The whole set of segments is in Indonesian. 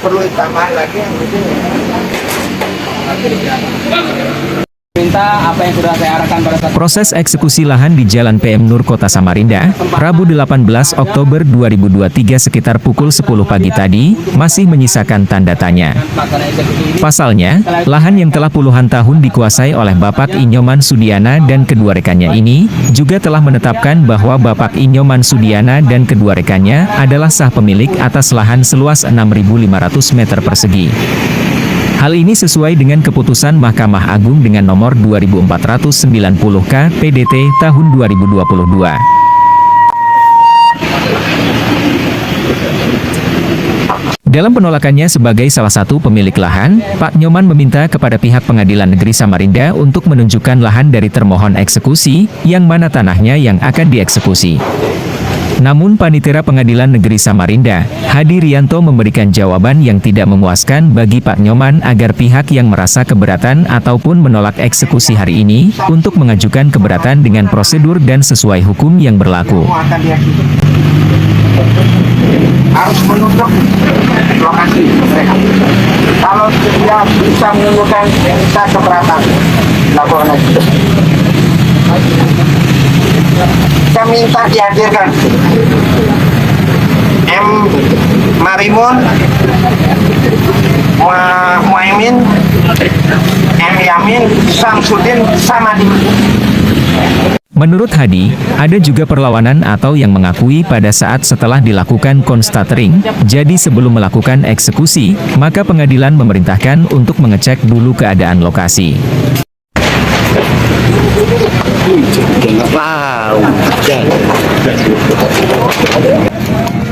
perlu tambahan lagi yang mungkin minta apa yang sudah saya arahkan pada saat Proses eksekusi lahan di Jalan PM Nur Kota Samarinda, Rabu 18 Oktober 2023 sekitar pukul 10 pagi tadi, masih menyisakan tanda tanya. pelaksanaan eksekusi ini. Pasalnya, lahan yang telah puluhan tahun dikuasai oleh Bapak Inyoman Sudiana dan kedua rekannya ini, juga telah menetapkan bahwa Bapak Inyoman Sudiana dan kedua rekannya adalah sah pemilik atas lahan seluas 6.500 meter persegi. Hal ini sesuai dengan keputusan Mahkamah Agung dengan nomor 2490K PDT tahun 2022. Dalam penolakannya sebagai salah satu pemilik lahan, Pak Nyoman meminta kepada pihak Pengadilan Negeri Samarinda untuk menunjukkan lahan dari termohon eksekusi, yang mana tanahnya yang akan dieksekusi. Namun Panitera Pengadilan Negeri Samarinda, Hadi Rianto memberikan jawaban yang tidak memuaskan bagi Pak Nyoman agar pihak yang merasa keberatan ataupun menolak eksekusi hari ini, untuk mengajukan keberatan dengan prosedur dan sesuai hukum yang berlaku. semua akan dieksekusi. Harus menutup lokasi mereka. Kalau dia bisa menemukan kita keberatan, lakukan aja. Saya minta dihadirkan M. Marimun, Muaimin, M. Yamin, Samsudin, Samadi. Menurut Hadi, ada juga perlawanan atau yang mengakui pada saat setelah dilakukan konstatering, jadi sebelum melakukan eksekusi, maka pengadilan memerintahkan untuk mengecek dulu keadaan lokasi.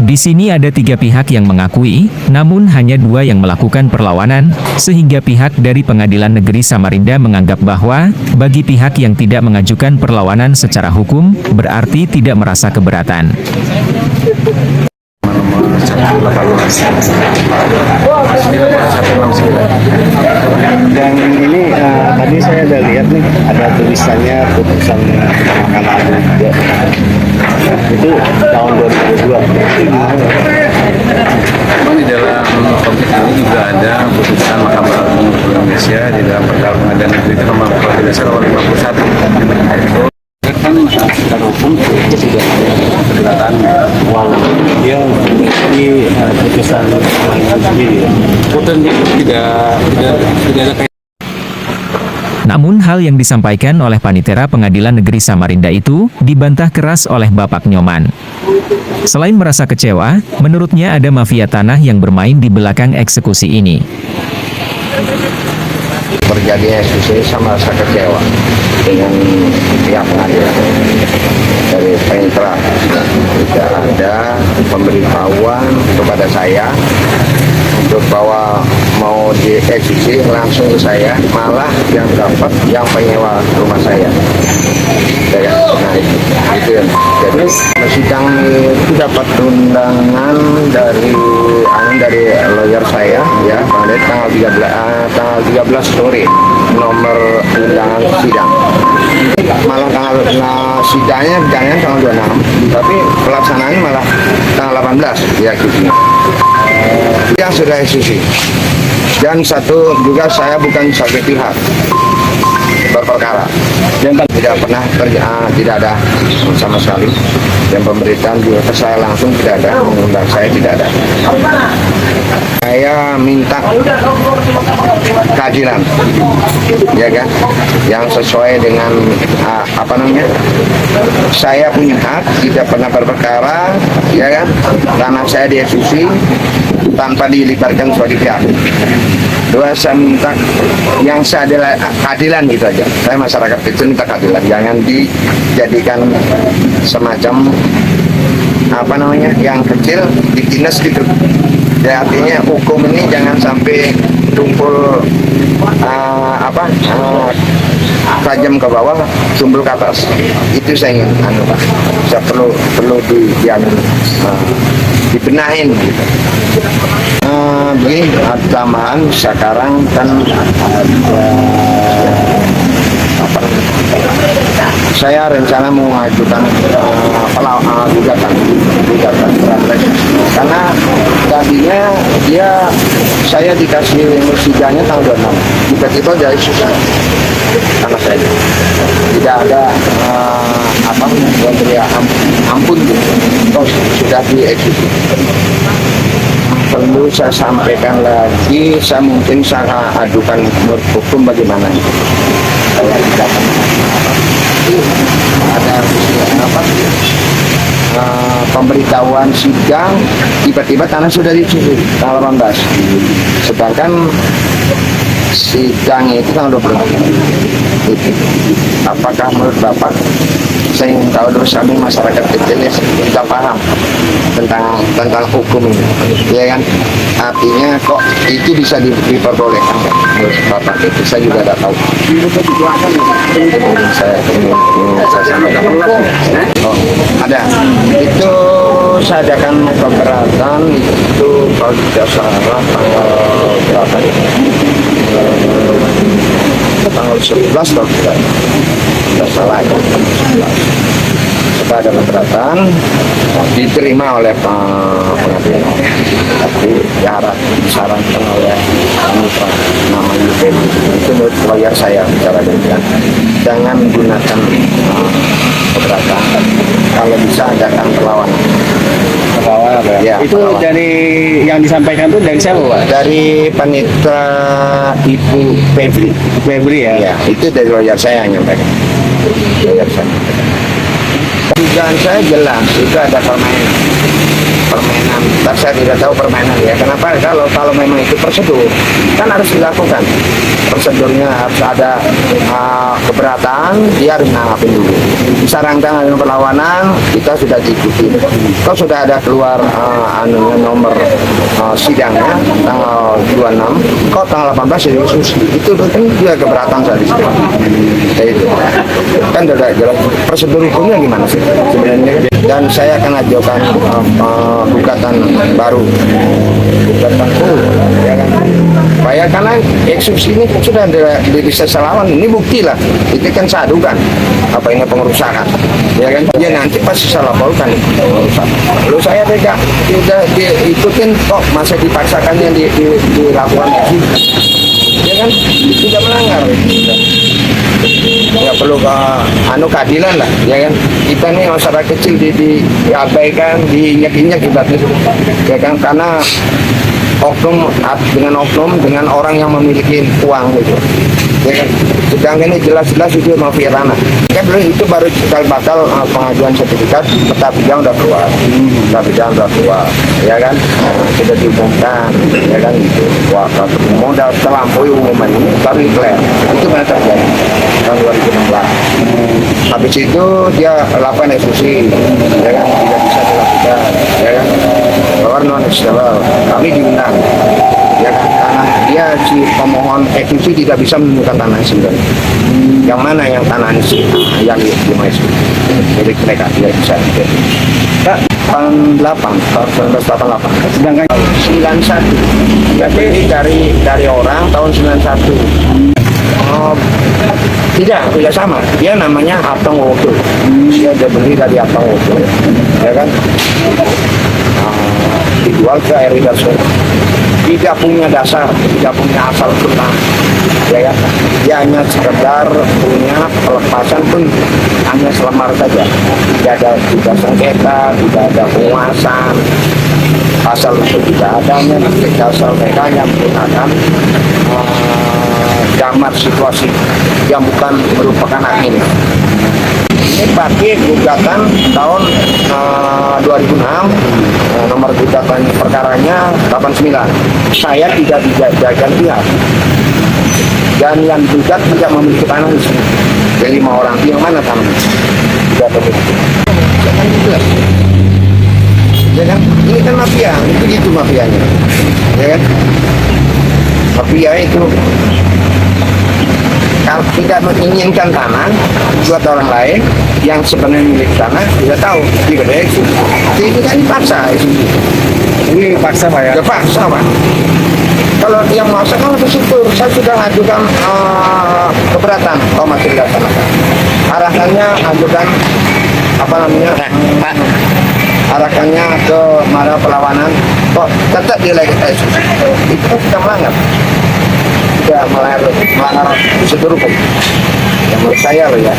Di sini ada 3 pihak yang mengakui, namun hanya 2 yang melakukan perlawanan, sehingga pihak dari Pengadilan Negeri Samarinda menganggap bahwa, bagi pihak yang tidak mengajukan perlawanan secara hukum, berarti tidak merasa keberatan. Dan ini tadi saya ada lihat nih, ada tulisannya putusan Mahkamah Agung juga. Itu tahun 2002. Di dalam konteks ini juga ada putusan Mahkamah Agung Indonesia di dalam perkara pengadilan negeri itu nomor 51. Kan secara hukum itu sudah keberatan Walau dia di putusan sendiri. putusan tidak ada kaitan. Namun hal yang disampaikan oleh Panitera Pengadilan Negeri Samarinda itu dibantah keras oleh Bapak Nyoman. Selain merasa kecewa, menurutnya ada mafia tanah yang bermain di belakang eksekusi ini. Terjadinya eksekusi sama rasa kecewa dengan pihak pengadilan dari Panitera. Tidak ada pemberitahuan kepada saya untuk bahwa mau dieksekusi langsung ke saya, malah yang dapat yang penyewa rumah saya. Nah, itu ya. Jadi sidang itu dapat undangan dari lawyer saya, ya, pada tanggal 13 sore nomor undangan sidang. Malah sidangnya jangan tanggal 26, tapi pelaksanaannya malah tanggal 18 ya gitu. Yang sudah eksekusi. Dan satu juga saya bukan sebagai pihak berperkara, dan tidak pernah tidak ada sama sekali, dan pemberitaan juga ke saya langsung tidak ada, mengundang saya tidak ada. Saya minta keadilan, ya kan, yang sesuai dengan apa namanya, saya punya hak, tidak pernah berperkara, ya kan, tanah saya dieksekusi tanpa dilibatkan sebagai pihak. Dua, saya minta yang seadil keadilan gitu aja. Saya masyarakat kecil minta keadilan, jangan dijadikan semacam apa namanya, yang kecil ditindas gitu. Ya, artinya hukum ini jangan sampai tumpul tajam ke bawah, tumpul ke atas. Itu saya ingin Pak. Saya perlu dibenahin gitu. Begini, tambahan sekarang kan ada saya rencana mengajukan gugatan karena tadinya dia saya dikasih sidangnya tanggal 26. Tiba-tiba dari susah anak saya. Tidak ada ampun gitu. Terus sudah dieksekusi. Perlu saya sampaikan lagi, mungkin saya adukan menurut hukum bagaimana. Saya tidak ada pemberitahuan sidang, tiba-tiba tanah sudah dicuri tanggal 18. Sedangkan sidangnya itu tanggal 20. Apakah menurut Bapak, saya ingin tahu dulu, kami masyarakat kecil ya, kita paham tentang hukum ini, ya kan? Artinya kok itu bisa diperbolehkan kan? Menurut Bapak itu saya juga tidak tahu. Saya sampaikan. Oh, ada. Itu saya adakan keberatan itu kalau tidak salah tanggal berapa ya? Tanggal 11 kalau tidak salah ya. Kita ada keberatan diterima oleh pengadilan, tapi disarankan oleh mitra namanya itu menurut lawyer saya bicara dengan jangan gunakan keberatan, kalau bisa adakan perlawanan. Ya, Itu perlawanan. dari yang disampaikan tuh dari siapa, Pak? Dari panitra Ibu Febri ya. ya, itu dari lawyer saya yang menyampaikan. Lawyer saya. Dugaan saya jelas itu ada permainan. Saya tidak tahu permainan ya. Kenapa? Kalau memang itu prosedur kan harus dilakukan. Prosedurnya harus ada keberatan, dia harus nanggapin dulu. Disarankan ada perlawanan, kita sudah diikuti. Kalau sudah ada keluar nomor sidangnya tanggal 26, kok tanggal 18 jadi khusus. Itu kan dia keberatan saya di sini. Itu kan sudah jelas prosedur hukumnya gimana sih sebenarnya. Dan saya akan ajukan gugatan baru, gugatan full, ya kan? Karena eksekusi ini sudah bisa lawan, ini bukti lah. Itu kan saya adukan apa ini pengerusakan, ya kan? Ya nanti pasti saya laporkan pengerusakan. Lalu saya tidak diikutin kok masih dipaksakannya dilakukan eksekusi, ya kan? Tidak melanggar. Ya perlu keadilan lah, ya kan? Kita nih masyarakat kecil diabaikan, diinjak-injak ibaratnya, ya kan? Karena oknum dengan orang yang memiliki uang gitu, ya kan? Sedangkan ini jelas-jelas itu mafia tanah. Kan dulu itu baru batal pengajuan sertifikat peta bidang udah keluar, ya kan? Sudah diumumkan, ya kan? Gitu. Wah, modal terlampaui umuman ini baru declare. Itu benar terjadi tahun 2016. Habis itu dia lakukan eksekusi, ya kan? Tidak bisa dilakukan, ya kan? Bahwa non eksternal kami diundang, ya kan? Karena dia si pemohon eksekusi tidak bisa menunjukkan tanah sebenarnya. Yang mana yang tanah yang dimasuki milik mereka tidak bisa. Tahun 1988. Sedangkan 91. Jadi dari orang tahun 91. Tidak sama. Dia namanya Aptong Wodo. Dia beli dari Aptong Wodo, ya kan? Dijual ke RI Darso. Tidak punya dasar, tidak punya asal usul, ya kan? Dia hanya sekedar punya pelepasan pun hanya selemar saja. Tidak ada sengketa, tidak ada penguasaan. Asal usul tidak ada, hanya dasar mereka yang menggunakan gambar situasi yang bukan merupakan hak ini. Ini pakai gugatan tahun 2006, nomor gugatan perkaranya 89. Saya tidak dijajakan pihak, dan yang digugat tidak memiliki tanah di sini. Jadi 5 orang yang mana tanah? Tidak memiliki. Jangan jelas. Ya kan? Ini kan mafia, itu gitu mafianya, ya kan? Mafia itu kalau tidak menginginkan tanah buat orang lain yang sebenarnya milik tanah, tidak tahu tidak ada itu. Itu kan dipaksa itu. Ini paksa, Pak ya? Terpaksa, Pak. Kalau yang maksa kan harus syukur. Saya sudah ajukan keberatan kalau masih dilaksanakan. Arahannya ajukan apa namanya? Pak, arahkannya ke mana perlawanan, kok tetap eksekusi. Itu kan sudah melanggar. Sudah melanggar prosedur hukum. Yang menurut saya loh ya.